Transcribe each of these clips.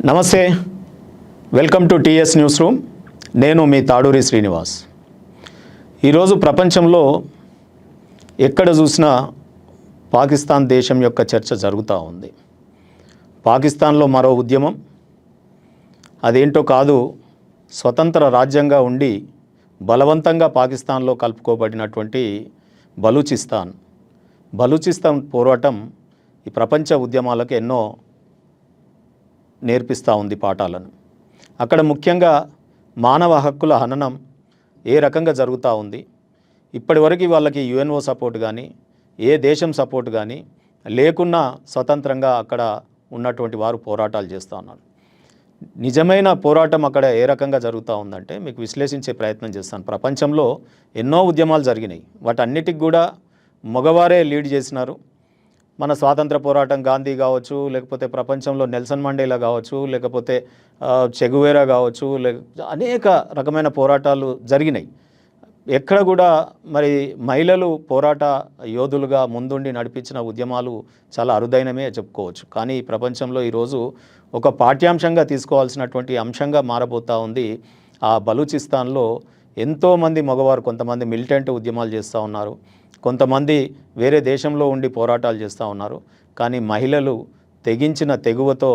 నమస్తే, welcome to TS news room. నేను మీ తాడూరి శ్రీనివాస్. ఈరోజు ప్రపంచంలో ఎక్కడ చూసినా పాకిస్తాన్ దేశం యొక్క చర్చ జరుగుతూ ఉంది. పాకిస్తాన్లో మరో ఉద్యమం, అదేంటో కాదు, స్వతంత్ర రాజ్యంగా ఉండి బలవంతంగా పాకిస్తాన్లో కలుపుకోబడినటువంటి బలూచిస్తాన్ పోరాటం ఈ ప్రపంచ ఉద్యమాలకు ఎన్నో నేర్పిస్తూ ఉంది పాఠాలను. అక్కడ ముఖ్యంగా మానవ హక్కుల హననం ఏ రకంగా జరుగుతూ ఉంది. ఇప్పటివరకు వాళ్ళకి యుఎన్ఓ సపోర్ట్ కానీ ఏ దేశం సపోర్ట్ కానీ లేకున్నా స్వతంత్రంగా అక్కడ ఉన్నటువంటి వారు పోరాటాలు చేస్తూ ఉన్నారు. నిజమైన పోరాటం అక్కడ ఏ రకంగా జరుగుతూ ఉందంటే మీకు విశ్లేషించే ప్రయత్నం చేస్తాను. ప్రపంచంలో ఎన్నో ఉద్యమాలు జరిగినాయి, వాటన్నిటికి కూడా మగవారే లీడ్ చేసినారు. మన స్వాతంత్ర పోరాటం గాంధీ కావచ్చు, లేకపోతే ప్రపంచంలో నెల్సన్ మండేలా కావచ్చు, లేకపోతే చెగువేరా కావచ్చు, అనేక రకమైన పోరాటాలు జరిగినాయి. ఎక్కడ కూడా మరి మహిళలు పోరాట యోధులుగా ముందుండి నడిపించిన ఉద్యమాలు చాలా అరుదైనమే చెప్పుకోవచ్చు. కానీ ఈ ప్రపంచంలో ఈరోజు ఒక పాఠ్యాంశంగా తీసుకోవాల్సినటువంటి అంశంగా మారబోతూ ఉంది. ఆ బలూచిస్తాన్లో ఎంతోమంది మగవారు, కొంతమంది మిలిటెంట్ ఉద్యమాలు చేస్తూ ఉన్నారు, కొంతమంది వేరే దేశంలో ఉండి పోరాటాలు చేస్తూ ఉన్నారు. కానీ మహిళలు తెగించిన తెగువతో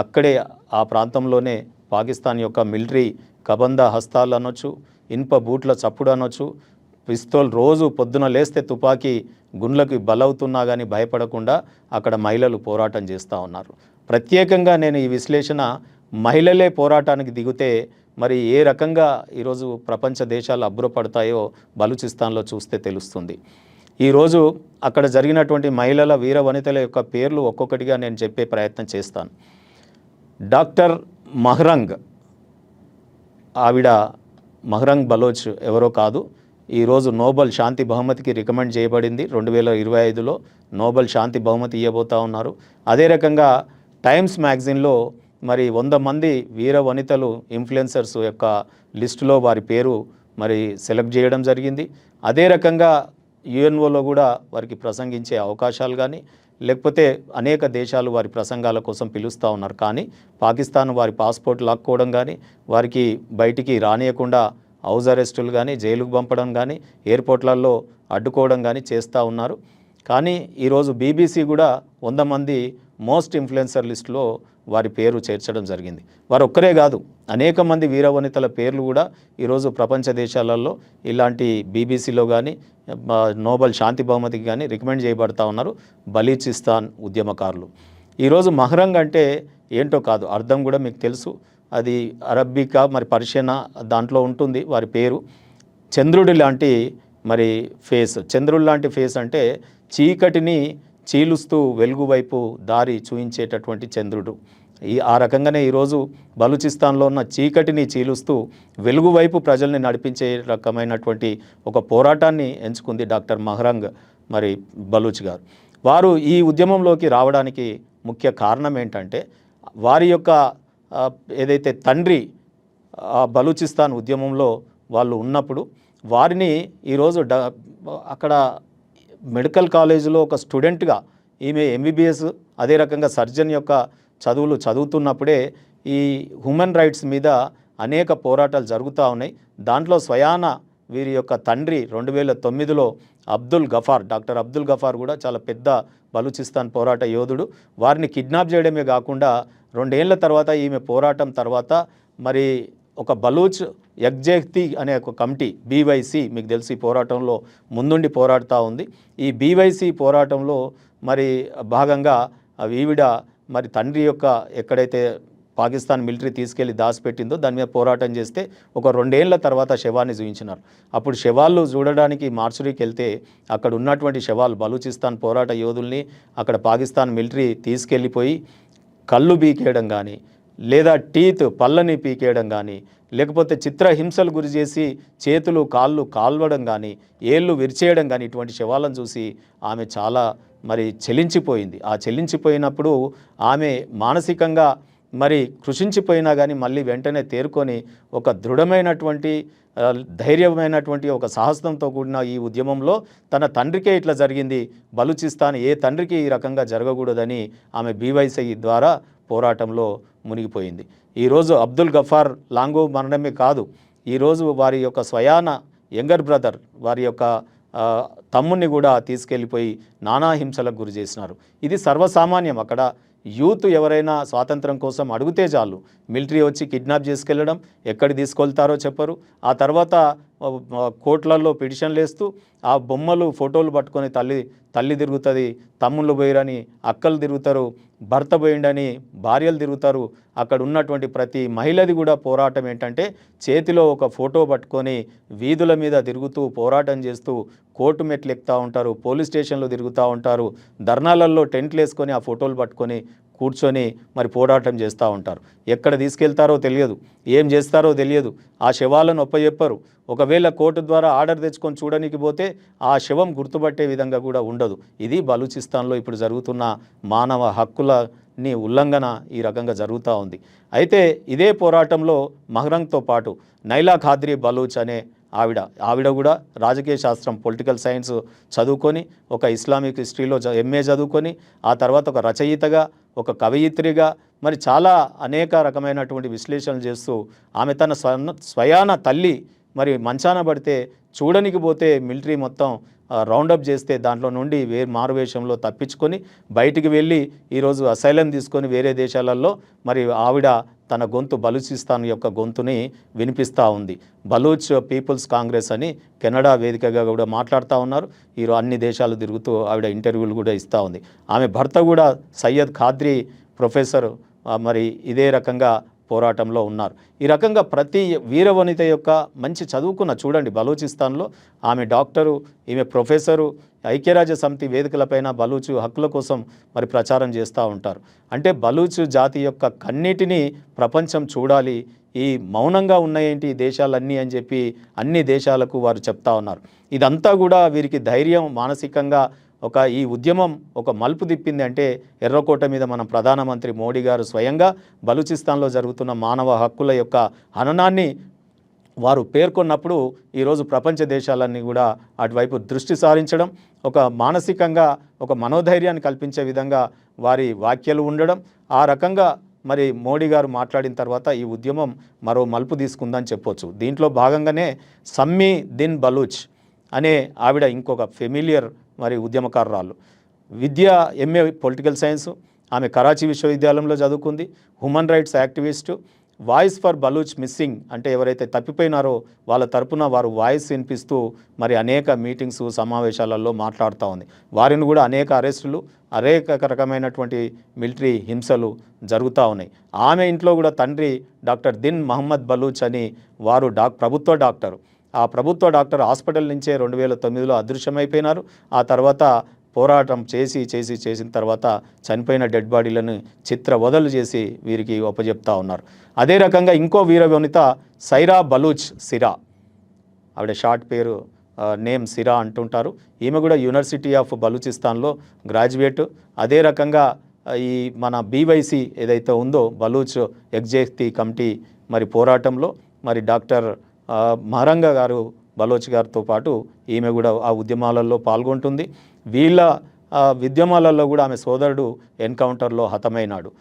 అక్కడే ఆ ప్రాంతంలోనే పాకిస్తాన్ యొక్క మిలిటరీ కబంద హస్తాలు అనొచ్చు, ఇనుప బూట్ల చప్పుడు అనొచ్చు, పిస్తోల్ రోజు పొద్దున లేస్తే తుపాకీ గుండ్లకి బలవుతున్నా కానీ భయపడకుండా అక్కడ మహిళలు పోరాటం చేస్తూ ఉన్నారు. ప్రత్యేకంగా నేను ఈ విశ్లేషణ మహిళలే పోరాటానికి దిగితే మరి ఏ రకంగా ఈరోజు ప్రపంచ దేశాలు అబ్బురపడతాయో బలూచిస్తాన్లో చూస్తే తెలుస్తుంది. ఈరోజు అక్కడ జరిగినటువంటి మహిళల వీర వనితల యొక్క పేర్లు ఒక్కొక్కటిగా నేను చెప్పే ప్రయత్నం చేస్తాను. డాక్టర్ మహరంగ్, ఆవిడ మహరంగ్ బలోచ్ ఎవరో కాదు, ఈరోజు నోబెల్ శాంతి బహుమతికి రికమెండ్ చేయబడింది. 2025లో నోబెల్ శాంతి బహుమతి ఇవ్వబోతూ ఉన్నారు. అదే రకంగా టైమ్స్ మ్యాగజైన్లో మరి 100 మంది వీర వనితలు ఇన్ఫ్లుయెన్సర్స్ యొక్క లిస్టులో వారి పేరు మరి సెలెక్ట్ చేయడం జరిగింది. అదే రకంగా యుఎన్ఓలో కూడా వారికి ప్రసంగించే అవకాశాలు కానీ, లేకపోతే అనేక దేశాలు వారి ప్రసంగాల కోసం పిలుస్తూ ఉన్నారు. కానీ పాకిస్తాన్ వారి పాస్పోర్ట్ లాక్కోవడం కానీ, వారికి బయటికి రానియకుండా హౌస్ అరెస్టులు కానీ, జైలుకు పంపడం కానీ, ఎయిర్పోర్ట్లలో అడ్డుకోవడం కానీ చేస్తూ ఉన్నారు. కానీ ఈరోజు బీబీసీ కూడా 100 మంది మోస్ట్ ఇన్ఫ్లుయెన్సర్ లిస్టులో వారి పేరు చేర్చడం జరిగింది. వారు ఒక్కరే కాదు, అనేక మంది వీరవనితల పేర్లు కూడా ఈరోజు ప్రపంచ దేశాలలో ఇలాంటి బీబీసీలో కానీ నోబెల్ శాంతి బహుమతికి కానీ రికమెండ్ చేయబడతా ఉన్నారు బలూచిస్తాన్ ఉద్యమకారులు. ఈరోజు మహరంగ్ అంటే ఏంటో కాదు, అర్థం కూడా మీకు తెలుసు. అది అరబికా మరి పర్షియనా దాంట్లో ఉంటుంది వారి పేరు. చంద్రుడి లాంటి మరి ఫేస్, చంద్రుడి లాంటి ఫేస్ అంటే చీకటిని చీలుస్తూ వెలుగు వైపు దారి చూయించేటటువంటి చంద్రుడు. ఆ రకంగానే ఈరోజు బలూచిస్తాన్లో ఉన్న చీకటిని చీలుస్తూ వెలుగు వైపు ప్రజల్ని నడిపించే రకమైనటువంటి ఒక పోరాటాన్ని ఎంచుకుంది డాక్టర్ మహరంగ్ మరి బలూచ్ గారు. వారు ఈ ఉద్యమంలోకి రావడానికి ముఖ్య కారణం ఏంటంటే వారి యొక్క ఏదైతే తండ్రి ఆ బలూచిస్తాన్ ఉద్యమంలో వాళ్ళు ఉన్నప్పుడు వారిని ఈరోజు అక్కడ మెడికల్ కాలేజీలో ఒక స్టూడెంట్గా ఈమె ఎంబీబీఎస్ అదే రకంగా సర్జన్ యొక్క చదువులు చదువుతున్నప్పుడే ఈ హ్యూమన్ రైట్స్ మీద అనేక పోరాటాలు జరుగుతూ ఉన్నాయి. దాంట్లో స్వయాన వీరి యొక్క తండ్రి 2009లో డాక్టర్ అబ్దుల్ గఫార్ కూడా చాలా పెద్ద బలూచిస్తాన్ పోరాట యోధుడు. వారిని కిడ్నాప్ చేయడమే కాకుండా 2 ఏళ్ల తర్వాత ఈమె పోరాటం తర్వాత మరి ఒక బలూచ్ యగ్జేహ్తి అనే ఒక కమిటీ బీవైసీ, మీకు తెలిసి పోరాటంలో ముందుండి పోరాడుతూ ఉంది. ఈ బీవైసీ పోరాటంలో మరి భాగంగా ఈవిడ మరి తండ్రి యొక్క ఎక్కడైతే పాకిస్తాన్ మిలిటరీ తీసుకెళ్లి దాచిపెట్టిందో దాని మీద పోరాటం చేస్తే ఒక 2 ఏళ్ల తర్వాత శవాన్ని చూపించినారు. అప్పుడు శవాళ్ళు చూడడానికి మార్చురీకి వెళ్తే అక్కడ ఉన్నటువంటి శవాలు బలూచిస్తాన్ పోరాట యోధుల్ని అక్కడ పాకిస్తాన్ మిలిటరీ తీసుకెళ్ళిపోయి కళ్ళు బీకేయడం కానీ, లేదా పళ్ళని పీకేయడం కానీ, లేకపోతే చిత్రహింసలు గురి చేసి చేతులు కాళ్ళు కాల్వడం కానీ, ఏళ్ళు విరిచేయడం కానీ, ఇటువంటి శవాలను చూసి ఆమె చాలా మరి చెలించిపోయింది. ఆ చెలించిపోయినప్పుడు ఆమె మానసికంగా మరి కృషించిపోయినా కానీ మళ్ళీ వెంటనే తేరుకొని ఒక దృఢమైనటువంటి ధైర్యమైనటువంటి ఒక సాహసంతో కూడిన ఈ ఉద్యమంలో తన తండ్రికే ఇట్లా జరిగింది, బలూచిస్తాన్ ఏ తండ్రికి ఈ రకంగా జరగకూడదని ఆమె బీవైసీ ద్వారా పోరాటంలో మునిగిపోయింది. ఈరోజు అబ్దుల్ గఫార్ లాంగో మరణమే కాదు, ఈరోజు వారి యొక్క స్వయాన యంగర్ బ్రదర్ వారి యొక్క తమ్ముడిని కూడా తీసుకెళ్ళిపోయి నానా హింసలకు గురి చేసినారు. ఇది సర్వసామాన్యం. అక్కడ యూత్ ఎవరైనా స్వాతంత్రం కోసం అడిగితే చాలు మిలిటరీ వచ్చి కిడ్నాప్ చేసుకెళ్ళడం, ఎక్కడి తీసుకెళ్తారో చెప్పరు. ఆ తర్వాత కోర్టులలో పిటిషన్లు వేస్తూ ఆ బొమ్మలు ఫోటోలు పట్టుకొని తల్లి తిరుగుతుంది, తమ్ముళ్ళు పోయిరని అక్కలు తిరుగుతారు, భర్త పోయిండని భార్యలు తిరుగుతారు. అక్కడ ఉన్నటువంటి ప్రతి మహిళది కూడా పోరాటం ఏంటంటే చేతిలో ఒక ఫోటో పట్టుకొని వీధుల మీద తిరుగుతూ పోరాటం చేస్తూ కోర్టు మెట్లు ఎక్కుతూ ఉంటారు, పోలీస్ స్టేషన్లో తిరుగుతూ ఉంటారు, ధర్నాలలో టెంట్లు వేసుకొని ఆ ఫోటోలు పట్టుకొని కూర్చొని మరి పోరాటం చేస్తూ ఉంటారు. ఎక్కడ తీసుకెళ్తారో తెలియదు, ఏం చేస్తారో తెలియదు, ఆ శవాలను ఒప్పచెప్పరు. ఒకవేళ కోర్టు ద్వారా ఆర్డర్ తెచ్చుకొని చూడడానికి పోతే ఆ శవం గుర్తుపట్టే విధంగా కూడా ఉండదు. ఇది బలూచిస్తాన్లో ఇప్పుడు జరుగుతున్న మానవ హక్కులని ఉల్లంఘన ఈ రకంగా జరుగుతూ ఉంది. అయితే ఇదే పోరాటంలో మహరంగ్తో పాటు నైలా ఖాద్రీ బలూచ్ అనే ఆవిడ కూడా రాజకీయ శాస్త్రం పొలిటికల్ సైన్స్ చదువుకొని ఒక ఇస్లామిక్ హిస్టరీలో ఎంఏ చదువుకొని ఆ తర్వాత ఒక రచయితగా ఒక కవయిత్రిగా మరి చాలా అనేక రకమైనటువంటి విశ్లేషణలు చేస్తూ ఆమె తన స్వయాన తల్లి మరి మంచాన పడితే చూడనికి పోతే మిలిటరీ మొత్తం రౌండప్ చేస్తే దాంట్లో నుండి మారువేషంలో తప్పించుకొని బయటికి వెళ్ళి ఈరోజు అసైలం తీసుకొని వేరే దేశాలలో మరి ఆవిడ తన గొంతు బలూచిస్తాన్ యొక్క గొంతుని వినిపిస్తూ ఉంది. బలూచ్ పీపుల్స్ కాంగ్రెస్ అని కెనడా వేదికగా కూడా మాట్లాడుతూ ఉన్నారు. ఈరోజు అన్ని దేశాలు తిరుగుతూ ఆవిడ ఇంటర్వ్యూలు కూడా ఇస్తూ ఉంది. ఆమె భర్త కూడా సయ్యద్ ఖాద్రీ ప్రొఫెసర్ మరి ఇదే రకంగా పోరాటంలో ఉన్నారు. ఈ రకంగా ప్రతి వీరవనిత యొక్క మంచి చదువుకున్న చూడండి బలూచిస్తాన్లో ఆమె డాక్టరు, ఈమె ప్రొఫెసరు, ఐక్యరాజ్య సమితి వేదికలపైన బలూచు హక్కుల కోసం మరి ప్రచారం చేస్తూ ఉంటారు. అంటే బలూచు జాతి యొక్క కన్నిటిని ప్రపంచం చూడాలి, ఈ మౌనంగా ఉన్నాయేంటి ఈ దేశాలన్నీ అని చెప్పి అన్ని దేశాలకు వారు చెప్తా ఉన్నారు. ఇదంతా కూడా వీరికి ధైర్యం, మానసికంగా ఈ ఉద్యమం ఒక మలుపు తిప్పింది. అంటే ఎర్రకోట మీద మన ప్రధానమంత్రి మోడీ గారు స్వయంగా బలూచిస్తాన్లో జరుగుతున్న మానవ హక్కుల యొక్క హననాన్ని వారు పేర్కొన్నప్పుడు ఈరోజు ప్రపంచ దేశాలన్నీ కూడా అటువైపు దృష్టి సారించడం, ఒక మానసికంగా ఒక మనోధైర్యాన్ని కల్పించే విధంగా వారి వ్యాఖ్యలు ఉండడం, ఆ రకంగా మరి మోడీ గారు మాట్లాడిన తర్వాత ఈ ఉద్యమం మరో మలుపు తీసుకుందని చెప్పొచ్చు. దీంట్లో భాగంగానే సమ్మీ దిన్ బలూచ్ అనే ఆవిడ ఇంకొక ఫెమిలియర్ మరి ఉద్యమకారురాలు, విద్య ఎంఏ పొలిటికల్ సైన్స్, ఆమె కరాచీ విశ్వవిద్యాలయంలో చదువుకుంది, human rights activist, voice for Baloch missing అంటే ఎవరైతే తప్పిపోయినారో వాళ్ళ తరపున వారు వాయిస్ వినిపిస్తూ మరి అనేక మీటింగ్స్ సమావేశాలలో మాట్లాడుతూ ఉంది. వారిని కూడా అనేక అరెస్టులు, అనేక రకమైనటువంటి మిలిటరీ హింసలు జరుగుతూ ఉన్నాయి. ఆమె ఇంట్లో కూడా తండ్రి డాక్టర్ దిన్ మహమ్మద్ బలూచ్ అని వారు ప్రభుత్వ డాక్టరు. ఆ ప్రభుత్వ డాక్టర్ హాస్పిటల్ నుంచే 2009లో అదృశ్యమైపోయినారు. ఆ తర్వాత పోరాటం చేసిన తర్వాత చనిపోయిన డెడ్ బాడీలను చిత్రవదలు చేసి వీరికి ఒప్పజెప్తా ఉన్నారు. అదే రకంగా ఇంకో వీరవనిత సైరా బలూచ్ సిరా, ఆవిడ షార్ట్ పేరు నేమ్ సిరా అంటుంటారు. ఈమె కూడా యూనివర్సిటీ ఆఫ్ బలూచిస్తాన్లో గ్రాడ్యుయేట్. అదే రకంగా ఈ మన బీవైసీ ఏదైతే ఉందో బలూచ్ ఎగ్జెక్టివ్ కమిటీ మరి పోరాటంలో మరి డాక్టర్ మహరంగా గారు బలోచ్ గారితో పాటు ఈమె కూడా ఆ ఉద్యమాలలో పాల్గొంటుంది. వీళ్ళ ఉద్యమాలలో కూడా ఆమె సోదరుడు ఎన్కౌంటర్లో హతమైనాడు.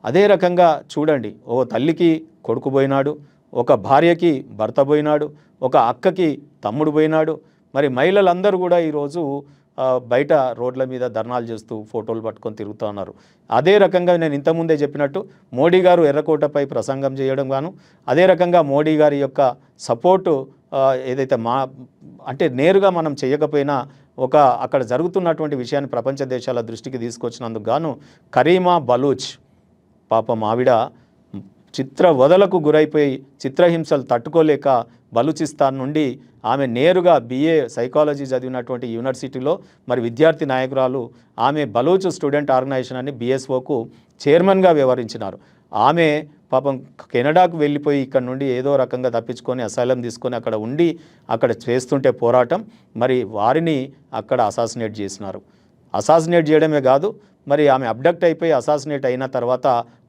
అదే రకంగా చూడండి, ఓ తల్లికి కొడుకు పోయినాడు, ఒక భార్యకి భర్త పోయినాడు, ఒక అక్కకి తమ్ముడు పోయినాడు. మరి మహిళలందరూ కూడా ఈరోజు బయట రోడ్ల మీద ధర్నాలు చేస్తూ ఫోటోలు పట్టుకొని తిరుగుతూ ఉన్నారు. అదే రకంగా నేను ఇంతకుముందే చెప్పినట్టు మోడీ గారు ఎర్రకోటపై ప్రసంగం చేయడం గాను, అదే రకంగా మోడీ గారి యొక్క సపోర్టు ఏదైతే అంటే నేరుగా మనం చేయకపోయినా అక్కడ జరుగుతున్నటువంటి విషయాన్ని ప్రపంచ దేశాల దృష్టికి తీసుకొచ్చినందుకు గాను కరీమా బలూచ్ పాపం ఆవిడ చిత్రవదలకు గురైపోయి చిత్రహింసలు తట్టుకోలేక బలూచిస్తాన్ నుండి ఆమె నేరుగా BA సైకాలజీ చదివినటువంటి యూనివర్సిటీలో మరి విద్యార్థి నాయకురాలు, ఆమె బలూచ్ స్టూడెంట్ ఆర్గనైజేషన్ అని BSOకు చైర్మన్గా వ్యవహరించినారు. ఆమె పాపం కెనడాకు వెళ్ళిపోయి ఇక్కడ నుండి ఏదో రకంగా తప్పించుకొని అసైలం తీసుకొని అక్కడ ఉండి అక్కడ చేస్తుంటే పోరాటం మరి వారిని అక్కడ అసాసినేట్ చేసినారు. అసాసినేట్ చేయడమే కాదు, మరి ఆమె అబ్డక్ట్ అయిపోయి అసాసినేట్ అయిన తర్వాత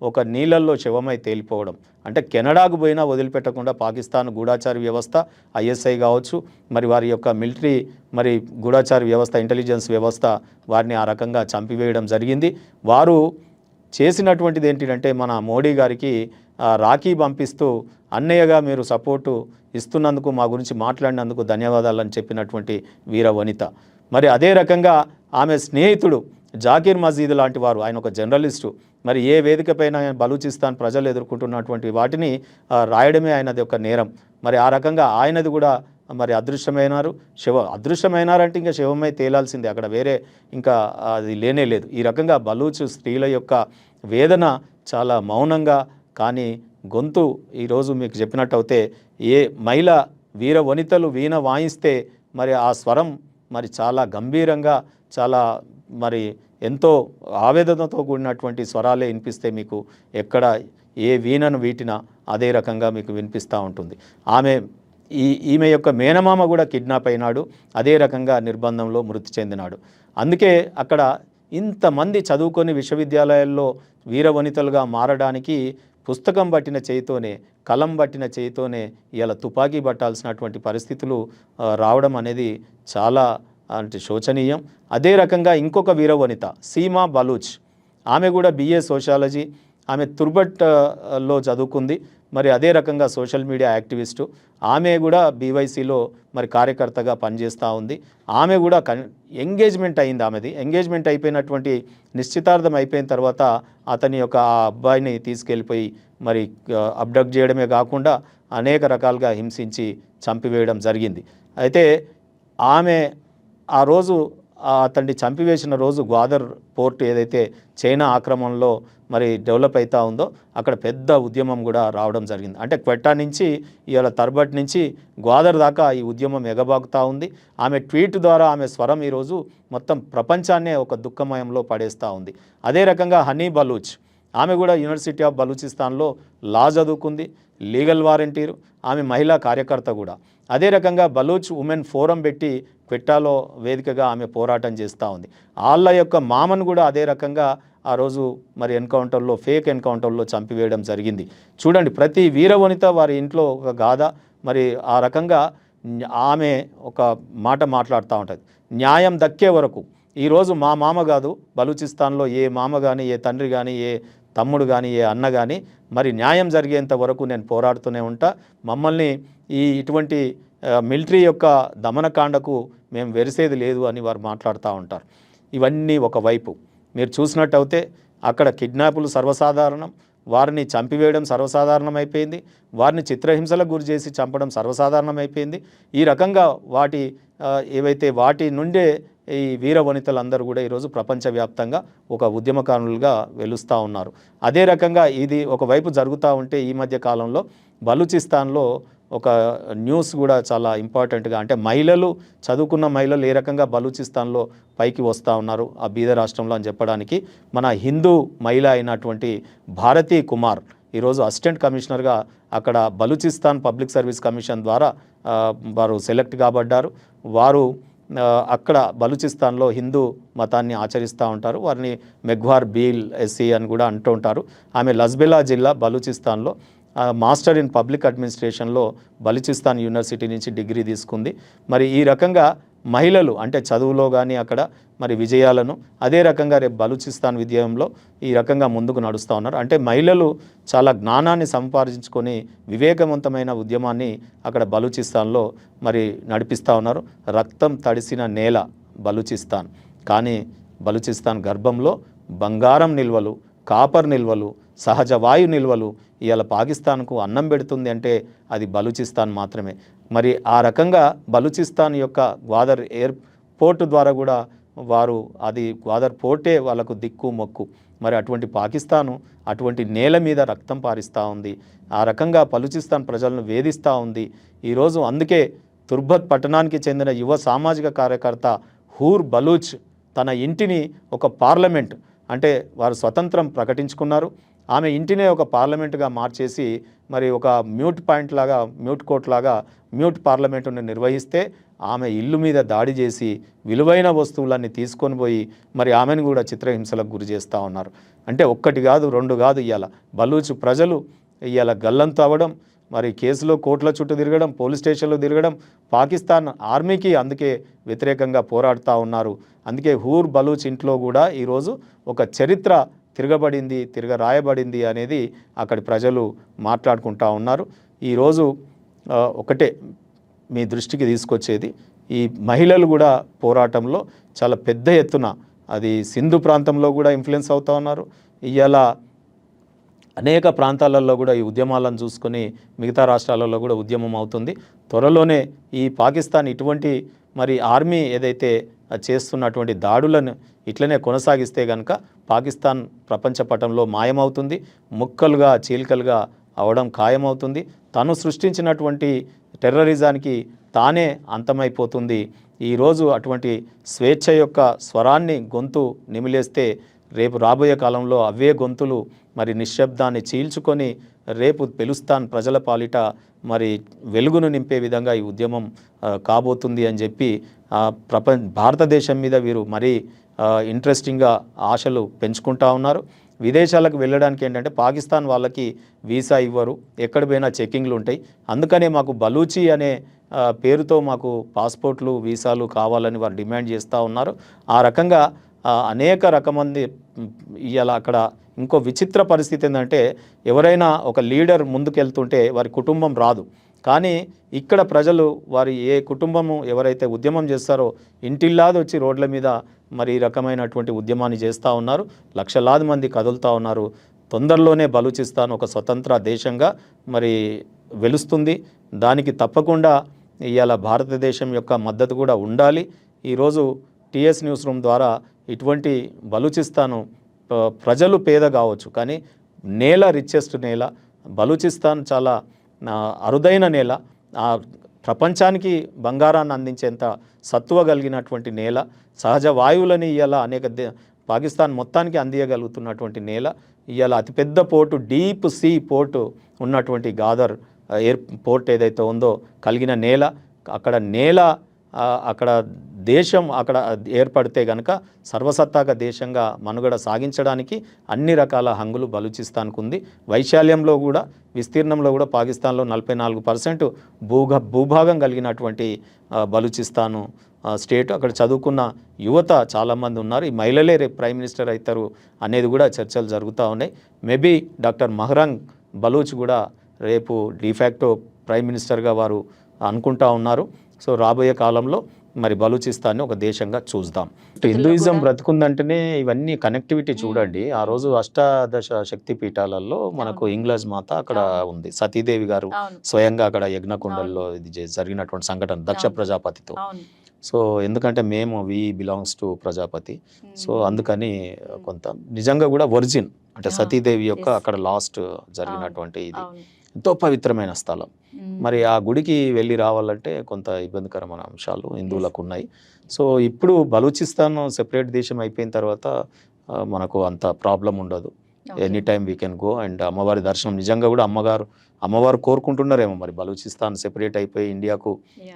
ఒక నీళ్ళల్లో శవమై తేలిపోవడం. అంటే కెనడాకు పోయినా వదిలిపెట్టకుండా పాకిస్తాన్ గూఢాచార వ్యవస్థ ISI కావచ్చు, మరి వారి యొక్క మిలిటరీ మరి గూఢాచార వ్యవస్థ ఇంటెలిజెన్స్ వ్యవస్థ వారిని ఆ రకంగా చంపివేయడం జరిగింది. వారు చేసినటువంటిది ఏంటంటే మన మోడీ గారికి రాఖీ పంపిస్తూ అన్నయ్యగా మీరు సపోర్టు ఇస్తున్నందుకు, మా గురించి మాట్లాడినందుకు ధన్యవాదాలని చెప్పినటువంటి వీర వనిత. మరి అదే రకంగా ఆమె స్నేహితుడు జాకీర్ మజీద్ లాంటి వారు, ఆయన ఒక జర్నలిస్టు, మరి ఏ వేదికపైన బలూచిస్తాన్ ప్రజలు ఎదుర్కొంటున్నటువంటి వాటిని రాయడమే ఆయనది ఒక నేరం. మరి ఆ రకంగా ఆయనది కూడా మరి అదృశ్యమైనారు. అదృశ్యమైనారంటే ఇంకా శవమై తేలాల్సిందే, అక్కడ వేరే ఇంకా అది లేనే లేదు. ఈ రకంగా బలూచ్ స్త్రీల యొక్క వేదన చాలా మౌనంగా, కానీ గొంతు ఈరోజు మీకు చెప్పినట్టయితే ఏ మహిళ వీర వనితలు వీణ వాయిస్తే మరి ఆ స్వరం మరి చాలా గంభీరంగా, చాలా మరి ఎంతో ఆవేదనతో కూడినటువంటి స్వరాలే వినిపిస్తే మీకు ఎక్కడ ఏ వీణను వీటినా అదే రకంగా మీకు వినిపిస్తూ ఉంటుంది. ఈమె యొక్క మేనమామ కూడా కిడ్నాప్ అయినాడు, అదే రకంగా నిర్బంధంలో మృతి చెందినాడు. అందుకే అక్కడ ఇంతమంది చదువుకొని విశ్వవిద్యాలయాల్లో వీరవనితలుగా మారడానికి పుస్తకం పట్టిన చేయితోనే, కలం పట్టిన చేయితోనే ఇలా తుపాకీ పట్టాల్సినటువంటి పరిస్థితులు రావడం అనేది చాలా అంటే శోచనీయం. అదే రకంగా ఇంకొక వీరవనిత సీమా బలూచ్, ఆమె కూడా BA సోషాలజీ, ఆమె తుర్బట్లో చదువుకుంది. మరి అదే రకంగా సోషల్ మీడియా యాక్టివిస్టు, ఆమె కూడా BYCలో మరి కార్యకర్తగా పనిచేస్తూ ఉంది. ఆమె కూడా ఎంగేజ్మెంట్ అయింది. ఆమెది ఎంగేజ్మెంట్ అయిపోయినటువంటి నిశ్చితార్థం అయిపోయిన తర్వాత అతని యొక్క ఆ అబ్బాయిని తీసుకెళ్ళిపోయి మరి అబ్డక్ట్ చేయడమే కాకుండా అనేక రకాలుగా హింసించి చంపివేయడం జరిగింది. అయితే ఆమె ఆ రోజు అతన్ని చంపివేసిన రోజు గ్వాదర్ పోర్ట్ ఏదైతే చైనా ఆక్రమణలో మరి డెవలప్ అవుతూ ఉందో అక్కడ పెద్ద ఉద్యమం కూడా రావడం జరిగింది. అంటే క్వెట్టా నుంచి ఇవాళ తర్బట్ నుంచి గ్వాదర్ దాకా ఈ ఉద్యమం ఎగబాకుతూ ఉంది. ఆమె ట్వీట్ ద్వారా ఆమె స్వరం ఈరోజు మొత్తం ప్రపంచాన్నే ఒక దుఃఖమయంలో పడేస్తూ ఉంది. అదే రకంగా హనీ బలూచ్, ఆమె కూడా యూనివర్సిటీ ఆఫ్ బలూచిస్తాన్లో లా చదువుకుంది, లీగల్ వారంటీరు, ఆమె మహిళా కార్యకర్త కూడా. అదే రకంగా బలూచ్ ఉమెన్ ఫోరం పెట్టి క్వెట్టాలో వేదికగా ఆమె పోరాటం చేస్తూ ఉంది. వాళ్ళ యొక్క మామను కూడా అదే రకంగా ఆ రోజు మరి ఎన్కౌంటర్లో, ఫేక్ ఎన్కౌంటర్లో చంపివేయడం జరిగింది. చూడండి, ప్రతి వీరవనిత వారి ఇంట్లో ఒక గాథ. మరి ఆ రకంగా ఆమె ఒక మాట మాట్లాడుతూ ఉంటుంది, న్యాయం దక్కే వరకు. ఈరోజు మా మామ కాదు, బలూచిస్తాన్లో ఏ మామ కానీ, ఏ తండ్రి కానీ, ఏ తమ్ముడు కానీ, ఏ అన్న కానీ మరి న్యాయం జరిగేంత వరకు నేను పోరాడుతూనే ఉంటా. మమ్మల్ని ఇటువంటి మిలిటరీ యొక్క దమనకాండకు మేము వెరిసేది లేదు అని వారు మాట్లాడుతూ ఉంటారు. ఇవన్నీ ఒకవైపు మీరు చూసినట్టయితే అక్కడ కిడ్నాపులు సర్వసాధారణం, వారిని చంపివేయడం సర్వసాధారణమైపోయింది, వారిని చిత్రహింసలకు గురి చేసి చంపడం సర్వసాధారణమైపోయింది. ఈ రకంగా ఏవైతే వాటి నుండే ఈ వీర వనితలందరూ కూడా ఈరోజు ప్రపంచవ్యాప్తంగా ఒక ఉద్యమకారులుగా వెలుస్తూ ఉన్నారు. అదే రకంగా ఇది ఒకవైపు జరుగుతూ ఉంటే ఈ మధ్య కాలంలో బలూచిస్తాన్లో ఒక న్యూస్ కూడా చాలా ఇంపార్టెంట్గా, అంటే మహిళలు, చదువుకున్న మహిళలు ఏ రకంగా బలూచిస్తాన్లో పైకి వస్తూ ఉన్నారు ఆ బీద రాష్ట్రంలో అని చెప్పడానికి మన హిందూ మహిళ అయినటువంటి భారతీ కుమార్ ఈరోజు అసిస్టెంట్ కమిషనర్గా అక్కడ బలూచిస్తాన్ పబ్లిక్ సర్వీస్ కమిషన్ ద్వారా వారు సెలెక్ట్ కాబడ్డారు. వారు అక్కడ బలూచిస్తాన్లో హిందూ మతాన్ని ఆచరిస్తూ ఉంటారు. వారిని మెగ్వార్ బీల్ ఎస్సీ అని కూడా అంటూ ఉంటారు. ఆమె లజ్బెలా జిల్లా బలూచిస్తాన్లో మాస్టర్ ఇన్ పబ్లిక్ అడ్మినిస్ట్రేషన్లో బలూచిస్తాన్ యూనివర్సిటీ నుంచి డిగ్రీ తీసుకుంది. మరి ఈ రకంగా మహిళలు అంటే చదువులో కానీ అక్కడ మరి విజయాలను, అదే రకంగా రేపు బలూచిస్తాన్ విజయంలో ఈ రకంగా ముందుకు నడుస్తూ ఉన్నారు. అంటే మహిళలు చాలా జ్ఞానాన్ని సంపాదించుకొని వివేకవంతమైన ఉద్యమాన్ని అక్కడ బలూచిస్తాన్లో మరి నడిపిస్తూ ఉన్నారు. రక్తం తడిసిన నేల బలూచిస్తాన్, కానీ బలూచిస్తాన్ గర్భంలో బంగారం నిల్వలు, కాపర్ నిల్వలు, సహజ వాయు నిల్వలు ఇవాళ పాకిస్తాన్కు అన్నం పెడుతుంది అంటే అది బలూచిస్తాన్ మాత్రమే. మరి ఆ రకంగా బలూచిస్తాన్ యొక్క గ్వాదర్ ఎయిర్పోర్ట్ ద్వారా కూడా వారు అది గ్వాదర్ పోర్టే వాళ్ళకు దిక్కు మొక్కు. మరి అటువంటి పాకిస్తాను అటువంటి నేల మీద రక్తం పారిస్తూ ఉంది, ఆ రకంగా బలూచిస్తాన్ ప్రజలను వేధిస్తూ ఉంది ఈరోజు. అందుకే తుర్బత్ పట్టణానికి చెందిన యువ సామాజిక కార్యకర్త హూర్ బలూచ్ తన ఇంటిని ఒక పార్లమెంట్, అంటే వారు స్వతంత్రం ప్రకటించుకున్నారు, ఆమె ఇంటినే ఒక పార్లమెంటుగా మార్చేసి మరి ఒక మ్యూట్ పాయింట్ లాగా, మ్యూట్ కోర్ట్ లాగా మ్యూట్ పార్లమెంటును నిర్వహిస్తే ఆమె ఇల్లు మీద దాడి చేసి విలువైన వస్తువులన్నీ తీసుకొని పోయి మరి ఆమెను కూడా చిత్రహింసలకు గురి చేస్తూ ఉన్నారు. అంటే ఒక్కటి కాదు, రెండు కాదు, ఇవాళ బలూచ్ ప్రజలు ఇవాళ గల్లంతు అవ్వడం, మరి కేసులో కోర్టుల చుట్టూ తిరగడం, పోలీస్ స్టేషన్లో తిరగడం, పాకిస్తాన్ ఆర్మీకి అందుకే వ్యతిరేకంగా పోరాడుతూ ఉన్నారు. అందుకే హూర్ బలూచ్ ఇంట్లో కూడా ఈరోజు ఒక చరిత్ర తిరగబడింది, తిరగరాయబడింది అనేది అక్కడి ప్రజలు మాట్లాడుకుంటా ఉన్నారు. ఈరోజు ఒకటే మీ దృష్టికి తీసుకొచ్చేది, ఈ మహిళలు కూడా పోరాటంలో చాలా పెద్ద ఎత్తున, అది సింధు ప్రాంతంలో కూడా ఇన్ఫ్లుయెన్స్ అవుతూ ఉన్నారు. ఇవాళ అనేక ప్రాంతాలలో కూడా ఈ ఉద్యమాలను చూసుకొని మిగతా రాష్ట్రాలలో కూడా ఉద్యమం అవుతుంది. త్వరలోనే ఈ పాకిస్తాన్ ఇటువంటి మరి ఆర్మీ ఏదైతే చేస్తున్నటువంటి దాడులను ఇట్లనే కొనసాగిస్తే కనుక పాకిస్తాన్ ప్రపంచ పటంలో మాయమవుతుంది, ముక్కలుగా చీలికలుగా అవడం ఖాయమవుతుంది. తను సృష్టించినటువంటి టెర్రరిజానికి తానే అంతమైపోతుంది. ఈరోజు అటువంటి స్వేచ్ఛ యొక్క స్వరాన్ని గొంతు నిమిలేస్తే రేపు రాబోయే కాలంలో అవే గొంతులు మరి నిశ్శబ్దాన్ని చీల్చుకొని రేపు పెలుస్తాన్ ప్రజల పాలిట మరి వెలుగును నింపే విధంగా ఈ ఉద్యమం కాబోతుంది అని చెప్పి భారతదేశం మీద వీరు మరీ ఇంట్రెస్టింగ్గా ఆశలు పెంచుకుంటా ఉన్నారు. విదేశాలకు వెళ్ళడానికి ఏంటంటే పాకిస్తాన్ వాళ్ళకి వీసా ఇవ్వరు, ఎక్కడ పోయినా చెక్కింగ్లు ఉంటాయి. అందుకనే మాకు బలూచి అనే పేరుతో మాకు పాస్పోర్ట్లు వీసాలు కావాలని వారు డిమాండ్ చేస్తూ ఉన్నారు. ఆ రకంగా అనేక రకమంది ఇవాళ అక్కడ ఇంకో విచిత్ర పరిస్థితి ఏంటంటే, ఎవరైనా ఒక లీడర్ ముందుకెళ్తుంటే వారి కుటుంబం రాదు, కానీ ఇక్కడ ప్రజలు వారి ఏ కుటుంబము ఎవరైతే ఉద్యమం చేస్తారో ఇంటిల్లాది వచ్చి రోడ్ల మీద మరి ఈ రకమైనటువంటి ఉద్యమాన్ని చేస్తూ ఉన్నారు. లక్షలాది మంది కదులుతూ ఉన్నారు. తొందరలోనే బలూచిస్తాన్ ఒక స్వతంత్ర దేశంగా మరి వెలుస్తుంది. దానికి తప్పకుండా ఇవాళ భారతదేశం యొక్క మద్దతు కూడా ఉండాలి. ఈరోజు టీఎస్ న్యూస్ రూమ్ ద్వారా ఇటువంటి బలూచిస్తాను ప్రజలు పేద కావచ్చు, కానీ నేల రిచెస్ట్ నేల బలూచిస్తాన్, చాలా అరుదైన నేల, ప్రపంచానికి బంగారాన్ని అందించేంత సత్తువ కలిగినటువంటి నేల, సహజ వాయువులని ఇవాళ పాకిస్తాన్ మొత్తానికి అందియగలుగుతున్నటువంటి నేల, ఇవాళ అతిపెద్ద పోర్టు డీప్ సీ పోర్టు ఉన్నటువంటి గాదర్ ఎయిర్పోర్ట్ ఏదైతే ఉందో కలిగిన నేల, అక్కడ దేశం అక్కడ ఏర్పడితే కనుక సర్వసత్తాక దేశంగా మనుగడ సాగించడానికి అన్ని రకాల హంగులు బలూచిస్తాన్కు ఉంది. వైశాల్యంలో కూడా, విస్తీర్ణంలో కూడా పాకిస్తాన్లో 44% భూభాగం కలిగినటువంటి బలూచిస్తాను స్టేట్. అక్కడ చదువుకున్న యువత చాలామంది ఉన్నారు. ఈ మహిళలే రేపు ప్రైమ్ మినిస్టర్ అవుతారు అనేది కూడా చర్చలు జరుగుతూ ఉన్నాయి. మేబీ డాక్టర్ మహరంగ్ బలూచ్ కూడా రేపు డిఫాక్టో ప్రైమ్ మినిస్టర్గా వారు అనుకుంటా ఉన్నారు. సో రాబోయే కాలంలో మరి బలూచిస్తాన్ని ఒక దేశంగా చూద్దాం. హిందూయిజం బ్రతుకుందంటేనే ఇవన్నీ కనెక్టివిటీ చూడండి. ఆ రోజు అష్టాదశ శక్తి పీఠాలలో మనకు ఇంగ్లాజ్ మాత అక్కడ ఉంది, సతీదేవి గారు స్వయంగా అక్కడ యజ్ఞకొండల్లో ఇది జరిగినటువంటి సంఘటన దక్ష ప్రజాపతితో. సో ఎందుకంటే మేము బిలాంగ్స్ టు ప్రజాపతి, సో అందుకని కొంత నిజంగా కూడా ఒరిజిన్ అంటే సతీదేవి యొక్క అక్కడ లాస్ట్ జరిగినటువంటి ఇది ఎంతో పవిత్రమైన స్థలం. మరి ఆ గుడికి వెళ్ళి రావాలంటే కొంత ఇబ్బందికరమైన అంశాలు హిందువులకు ఉన్నాయి. సో ఇప్పుడు బలూచిస్తాన్ సెపరేట్ దేశం అయిపోయిన తర్వాత మనకు అంత ప్రాబ్లం ఉండదు. Any time we can go and అమ్మవారి దర్శనం నిజంగా కూడా అమ్మవారు కోరుకుంటున్నారేమో మరి బలూచిస్తాన్ సెపరేట్ అయిపోయి ఇండియాకు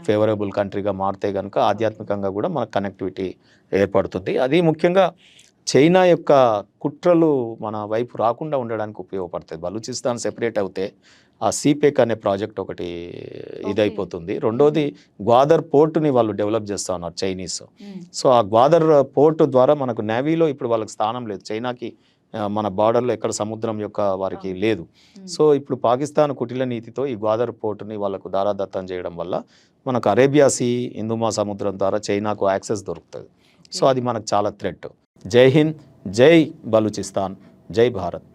ఫేవరబుల్ కంట్రీగా మారితే కనుక ఆధ్యాత్మికంగా కూడా మనకు కనెక్టివిటీ ఏర్పడుతుంది. అది ముఖ్యంగా చైనా యొక్క కుట్రలు మన వైపు రాకుండా ఉండడానికి ఉపయోగపడుతుంది. బలూచిస్తాన్ సెపరేట్ అవుతే ఆ సీపేక్ అనే ప్రాజెక్ట్ ఒకటి ఇదైపోతుంది. రెండోది గ్వాదర్ పోర్టుని వాళ్ళు డెవలప్ చేస్తూ ఉన్నారు చైనీస్. సో ఆ గ్వాదర్ పోర్టు ద్వారా మనకు నేవీలో ఇప్పుడు వాళ్ళకి స్థానం లేదు. చైనాకి మన బార్డర్లో ఎక్కడ సముద్రం యొక్క వారికి లేదు. సో ఇప్పుడు పాకిస్తాన్ కుటిల నీతితో ఈ గ్వాదర్ పోర్టుని వాళ్ళకు దారాదత్తం చేయడం వల్ల మనకు అరేబియా సీ, హిందూ మహాసముద్రం ద్వారా చైనాకు యాక్సెస్ దొరుకుతుంది. సో అది మనకు చాలా థ్రెట్. జై హింద్, జై బలూచిస్తాన్, జై భారత్.